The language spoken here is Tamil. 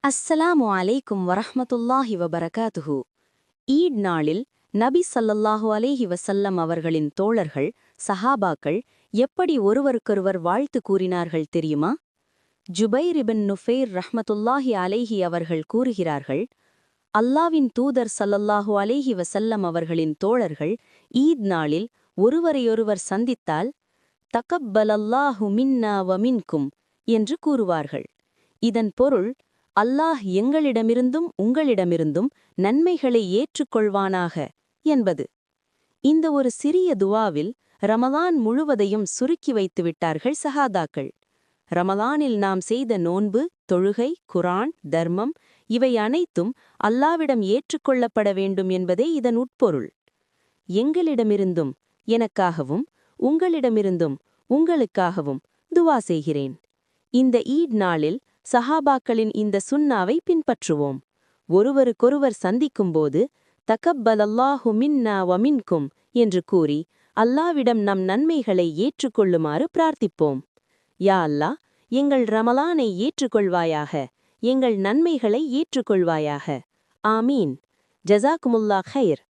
அஸ்ஸலாமு அலைக்கும் வரஹ்மத்துல்லாஹி வபரகாத்துஹு. ஈட் நாளில் நபி ஸல்லல்லாஹு அலைஹி வஸல்லம் அவர்களின் தோழர்கள் சஹாபாக்கள் எப்படி ஒருவருக்கொருவர் வாழ்த்து கூறினார்கள் தெரியுமா? ஜுபைர் இபின் நுஃபைர் ரஹ்மத்துல்லாஹி அலைஹி அவர்கள் கூறுகிறார்கள், அல்லாவின் தூதர் ஸல்லல்லாஹு அலைஹி வஸல்லம் அவர்களின் தோழர்கள் ஈத் நாளில் ஒருவரையொருவர் சந்தித்தால் தகப்பலல்லாஹு மின்னா வ மின்கும் என்று கூறுவார்கள். இதன் பொருள், அல்லாஹ் எங்களிடமிருந்தும் உங்களிடமிருந்தும் நன்மைகளை ஏற்றுக்கொள்வானாக என்பது. இந்த ஒரு சிறிய துவாவில் ரமலான் முழுவதையும் சுருக்கி வைத்து விட்டார்கள் சஹாதாக்கள். ரமலானில் நாம் செய்த நோன்பு, தொழுகை, குர்ஆன், தர்மம் இவை அனைத்தும் அல்லாவிடம் ஏற்றுக்கொள்ளப்பட வேண்டும் என்பதே இதன் உட்பொருள். எங்களிடமிருந்தும் எனக்காகவும் உங்களிடமிருந்தும் உங்களுக்காகவும் துவா செய்கிறேன். இந்த ஈட் நாளில் சஹாபாக்களின் இந்த சுன்னாவை பின்பற்றுவோம். ஒருவருக்கொருவர் சந்திக்கும்போது தகப்பலல்லாஹு மின்னா வ மின்கும் என்று கூறி அல்லாவிடம் நம் நன்மைகளை ஏற்றுக்கொள்ளுமாறு பிரார்த்திப்போம். யா அல்லாஹ், எங்கள் ரமலானை ஏற்றுக்கொள்வாயாக, எங்கள் நன்மைகளை ஏற்றுக்கொள்வாயாக. ஆமீன். ஜஸாக்குமுல்லாஹ் ஹைர்.